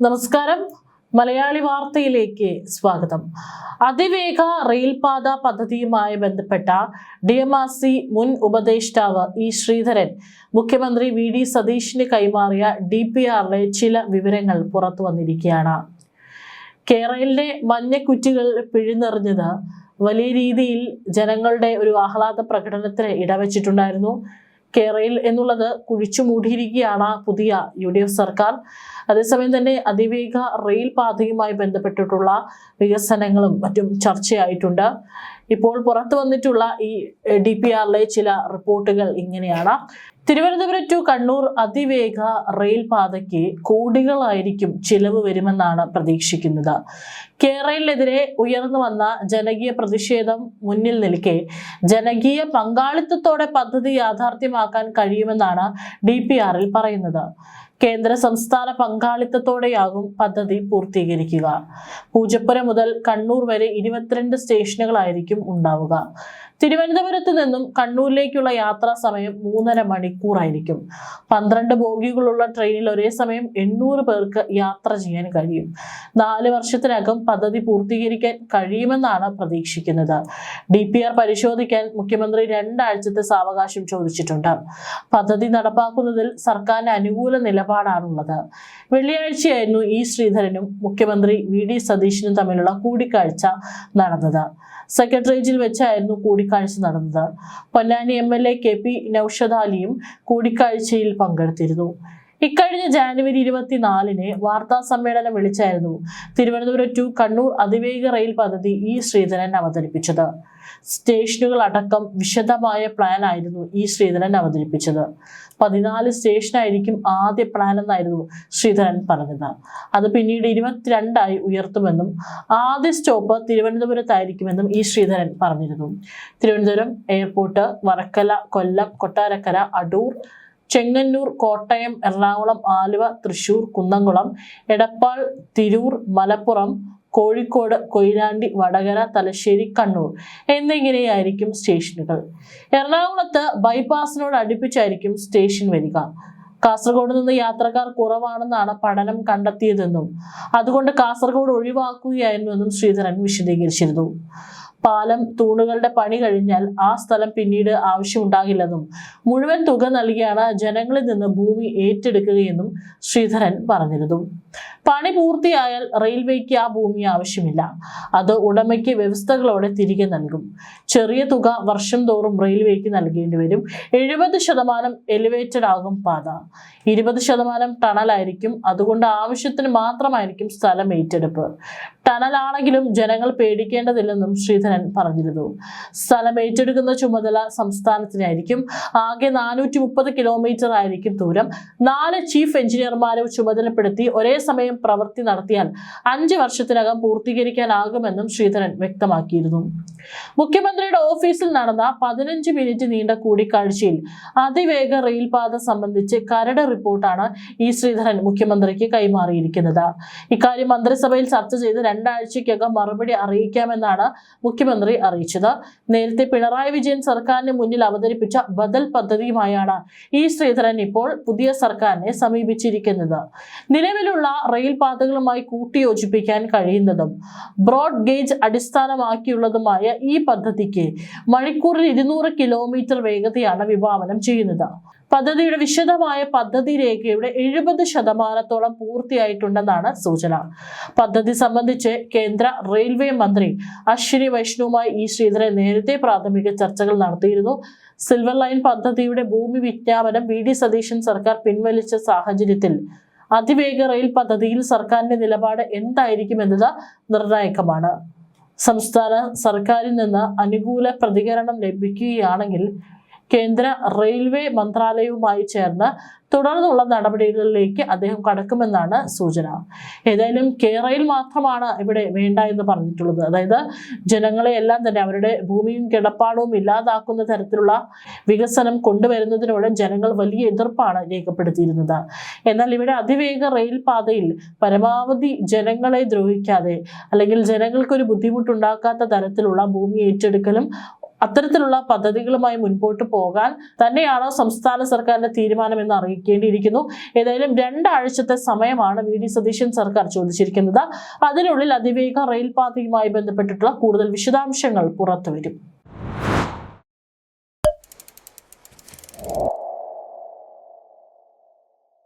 നമസ്കാരം. മലയാളി വാർത്തയിലേക്ക് സ്വാഗതം. അതിവേഗ റെയിൽപാത പദ്ധതിയുമായി ബന്ധപ്പെട്ട DMRC മുൻ ഉപദേഷ്ടാവ് ഇ ശ്രീധരൻ മുഖ്യമന്ത്രി VD സതീഷിന് കൈമാറിയ DPRലെ ചില വിവരങ്ങൾ പുറത്തു വന്നിരിക്കുകയാണ്. കേരളയിലെ മഞ്ഞക്കുറ്റികൾ പിഴുതെറിഞ്ഞത് വലിയ രീതിയിൽ ജനങ്ങളുടെ ഒരു ആഹ്ലാദ പ്രകടനത്തിന് ഇടവച്ചിട്ടുണ്ടായിരുന്നു. കേരളയിൽ എന്നുള്ളത് കുഴിച്ചു മൂടിയിരിക്കുകയാണ് പുതിയ UDF സർക്കാർ. അതേസമയം തന്നെ അതിവേഗ റെയിൽ പാതയുമായി ബന്ധപ്പെട്ടിട്ടുള്ള വികസനങ്ങളും മറ്റും ചർച്ചയായിട്ടുണ്ട്. ഇപ്പോൾ പുറത്തു വന്നിട്ടുള്ള ഈ DPRലെ ചില റിപ്പോർട്ടുകൾ ഇങ്ങനെയാണ്. തിരുവനന്തപുരം ടു കണ്ണൂർ അതിവേഗ റെയിൽ പാതയ്ക്ക് കോടികളായിരിക്കും ചിലവ് വരുമെന്നാണ് പ്രതീക്ഷിക്കുന്നത്. കേരളത്തിനെതിരെ ഉയർന്നു വന്ന ജനകീയ പ്രതിഷേധം മുന്നിൽ നിൽക്കെ ജനകീയ പങ്കാളിത്തത്തോടെ പദ്ധതി യാഥാർത്ഥ്യമാക്കാൻ കഴിയുമെന്നാണ് DPRൽ പറയുന്നത്. കേന്ദ്ര സംസ്ഥാന പങ്കാളിത്തത്തോടെയാകും പദ്ധതി പൂർത്തീകരിക്കുക. പൂജപ്പുര മുതൽ കണ്ണൂർ വരെ 22 സ്റ്റേഷനുകളായിരിക്കും ഉണ്ടാവുക. തിരുവനന്തപുരത്ത് നിന്നും കണ്ണൂരിലേക്കുള്ള യാത്രാ സമയം 3.5 മണിക്കൂറായിരിക്കും. 12 ബോഗികളുള്ള ട്രെയിനിൽ ഒരേ സമയം 800 പേർക്ക് യാത്ര ചെയ്യാൻ കഴിയും. 4 വർഷത്തിനകം പദ്ധതി പൂർത്തീകരിക്കാൻ കഴിയുമെന്നാണ് പ്രതീക്ഷിക്കുന്നത്. DPR പരിശോധിക്കാൻ മുഖ്യമന്ത്രി 2 ആഴ്ചത്തെ സാവകാശം ചോദിച്ചിട്ടുണ്ട്. പദ്ധതി നടപ്പാക്കുന്നതിൽ സർക്കാരിന് അനുകൂല നിലപാടാണുള്ളത്. വെള്ളിയാഴ്ചയായിരുന്നു ഇ ശ്രീധരനും മുഖ്യമന്ത്രി VD സതീഷിനും തമ്മിലുള്ള കൂടിക്കാഴ്ച നടന്നത്. സെക്രട്ടേറിയറ്റിൽ വെച്ചായിരുന്നു കൂടിക്കാഴ്ച നടന്നത്. പൊന്നാനി MLA KP നൌഷദ് അലിയും കൂടിക്കാഴ്ചയിൽ പങ്കെടുത്തിരുന്നു. ഇക്കഴിഞ്ഞ ജാനുവരി 24-ന് വാർത്താ സമ്മേളനം വിളിച്ചായിരുന്നു തിരുവനന്തപുരം ടു കണ്ണൂർ അതിവേഗ റെയിൽ പദ്ധതി ഇ ശ്രീധരൻ അവതരിപ്പിച്ചത്. സ്റ്റേഷനുകൾ അടക്കം വിശദമായ പ്ലാൻ ആയിരുന്നു ഇ ശ്രീധരൻ അവതരിപ്പിച്ചത്. 14 സ്റ്റേഷനായിരിക്കും ആദ്യ പ്ലാൻ എന്നായിരുന്നു ശ്രീധരൻ പറഞ്ഞത്. അത് പിന്നീട് 22 ഉയർത്തുമെന്നും ആദ്യ സ്റ്റോപ്പ് തിരുവനന്തപുരത്തായിരിക്കുമെന്നും ഇ ശ്രീധരൻ പറഞ്ഞിരുന്നു. തിരുവനന്തപുരം എയർപോർട്ട്, വർക്കല, കൊല്ലം, കൊട്ടാരക്കര, അടൂർ, ചെങ്ങന്നൂർ, കോട്ടയം, എറണാകുളം, ആലുവ, തൃശൂർ, കുന്നംകുളം, എടപ്പാൾ, തിരൂർ, മലപ്പുറം, കോഴിക്കോട്, കൊയിലാണ്ടി, വടകര, തലശ്ശേരി, കണ്ണൂർ എന്നിങ്ങനെയായിരിക്കും സ്റ്റേഷനുകൾ. എറണാകുളത്ത് ബൈപ്പാസിനോട് അടുപ്പിച്ചായിരിക്കും സ്റ്റേഷൻ വരിക. കാസർഗോഡ് നിന്ന് യാത്രക്കാർ കുറവാണെന്നാണ് പഠനം കണ്ടെത്തിയതെന്നും അതുകൊണ്ട് കാസർഗോഡ് ഒഴിവാക്കുകയായിരുന്നുവെന്നും ശ്രീധരൻ വിശദീകരിച്ചിരുന്നു. പാലം തൂണുകളുടെ പണി കഴിഞ്ഞാൽ ആ സ്ഥലം പിന്നീട് ആവശ്യമുണ്ടാകില്ലെന്നും മുഴുവൻ തുക നൽകിയാണ് ജനങ്ങളിൽ നിന്ന് ഭൂമി ഏറ്റെടുക്കുകയെന്നും ശ്രീധരൻ പറഞ്ഞിരുന്നു. പണി പൂർത്തിയായാൽ റെയിൽവേക്ക് ആ ഭൂമി ആവശ്യമില്ല. അത് ഉടമയ്ക്ക് വ്യവസ്ഥകളോടെ തിരികെ നൽകും. ചെറിയ തുക വർഷം തോറും റെയിൽവേക്ക് നൽകേണ്ടി വരും. 70% എലിവേറ്റഡ് ആകും പാത, 20% ടണലായിരിക്കും. അതുകൊണ്ട് ആവശ്യത്തിന് മാത്രമായിരിക്കും സ്ഥലം ഏറ്റെടുപ്പ്. ടണലാണെങ്കിലും ജനങ്ങൾ പേടിക്കേണ്ടതില്ലെന്നും ശ്രീധരൻ പറഞ്ഞിരുന്നു. സ്ഥലം ഏറ്റെടുക്കുന്ന ചുമതല സംസ്ഥാനത്തിനായിരിക്കും. ആകെ 430 കിലോമീറ്റർ ആയിരിക്കും ദൂരം. 4 ചീഫ് എഞ്ചിനീയർമാരെ ചുമതലപ്പെടുത്തി ഒരേ സമയം പ്രവൃത്തി നടത്തിയാൽ 5 വർഷത്തിനകം പൂർത്തീകരിക്കാനാകുമെന്നും ശ്രീധരൻ വ്യക്തമാക്കിയിരുന്നു. മുഖ്യമന്ത്രിയുടെ ഓഫീസിൽ നടന്ന 15 മിനിറ്റ് നീണ്ട കൂടിക്കാഴ്ചയിൽ അതിവേഗ റെയിൽ പാത സംബന്ധിച്ച് കരട് റിപ്പോർട്ടാണ് ഇ ശ്രീധരൻ മുഖ്യമന്ത്രിക്ക് കൈമാറിയിരിക്കുന്നത്. ഇക്കാര്യം മന്ത്രിസഭയിൽ ചർച്ച ചെയ്ത് 2 ആഴ്ചയ്ക്കകം മറുപടി അറിയിക്കാമെന്നാണ് മുഖ്യമന്ത്രി അറിയിച്ചത്. നേരത്തെ പിണറായി വിജയൻ സർക്കാരിന് മുന്നിൽ അവതരിപ്പിച്ച ബദൽ പദ്ധതിയുമായാണ് ഇ ശ്രീധരൻ ഇപ്പോൾ പുതിയ സർക്കാരിനെ സമീപിച്ചിരിക്കുന്നത്. നിലവിലുള്ള റെയിൽ പാതകളുമായി കൂട്ടിയോജിപ്പിക്കാൻ കഴിയുന്നതും ബ്രോഡ് ഗേജ് അടിസ്ഥാനമാക്കിയുള്ളതുമായ ഈ പദ്ധതിക്ക് മണിക്കൂറിൽ 200 കിലോമീറ്റർ വേഗതയാണ് വിഭാവനം ചെയ്യുന്നത്. പദ്ധതിയുടെ വിശദമായ പദ്ധതി രേഖയുടെ 70% പൂർത്തിയായിട്ടുണ്ടെന്നാണ് സൂചന. പദ്ധതി സംബന്ധിച്ച് കേന്ദ്ര റെയിൽവേ മന്ത്രി അശ്വിനി വൈഷ്ണവുമായി ഇ ശ്രീധരൻ നേരത്തെ പ്രാഥമിക ചർച്ചകൾ നടത്തിയിരുന്നു. സിൽവർ ലൈൻ പദ്ധതിയുടെ ഭൂമി വിജ്ഞാപനം VD സതീശൻ സർക്കാർ പിൻവലിച്ച സാഹചര്യത്തിൽ അതിവേഗ റെയിൽ പദ്ധതിയിൽ സർക്കാരിന്റെ നിലപാട് എന്തായിരിക്കുമെന്നത് നിർണായകമാണ്. സംസ്ഥാന സർക്കാരിൽ നിന്ന് അനുകൂല പ്രതികരണം ലഭിക്കുകയാണെങ്കിൽ കേന്ദ്ര റെയിൽവേ മന്ത്രാലയവുമായി ചേർന്ന് തുടർന്നുള്ള നടപടികളിലേക്ക് അദ്ദേഹം കടക്കുമെന്നാണ് സൂചന. ഏതായാലും കേരളയിൽ മാത്രമാണ് ഇവിടെ വേണ്ട എന്ന് പറഞ്ഞിട്ടുള്ളത്. അതായത് ജനങ്ങളെ എല്ലാം തന്നെ അവരുടെ ഭൂമിയും കിടപ്പാടവും ഇല്ലാതാക്കുന്ന തരത്തിലുള്ള വികസനം കൊണ്ടുവരുന്നതിനോട് ജനങ്ങൾ വലിയ എതിർപ്പാണ് രേഖപ്പെടുത്തിയിരുന്നത്. എന്നാൽ ഇവിടെ അതിവേഗ റെയിൽ പാതയിൽ പരമാവധി ജനങ്ങളെ ദ്രോഹിക്കാതെ അല്ലെങ്കിൽ ജനങ്ങൾക്കൊരു ബുദ്ധിമുട്ടുണ്ടാക്കാത്ത തരത്തിലുള്ള ഭൂമി ഏറ്റെടുക്കലും അത്തരത്തിലുള്ള പദ്ധതികളുമായി മുൻപോട്ട് പോകാൻ തന്നെയാണ് സംസ്ഥാന സർക്കാരിന്റെ തീരുമാനമെന്ന് അറിയിക്കേണ്ടിയിരിക്കുന്നു. ഏതായാലും 2 ആഴ്ചത്തെ സമയമാണ് വി.ഡി. സതീശൻ സർക്കാർ ചോദിച്ചിരിക്കുന്നത്. അതിനുള്ളിൽ അതിവേഗ റെയിൽപാതയുമായി ബന്ധപ്പെട്ടിട്ടുള്ള കൂടുതൽ വിശദാംശങ്ങൾ പുറത്തുവരും.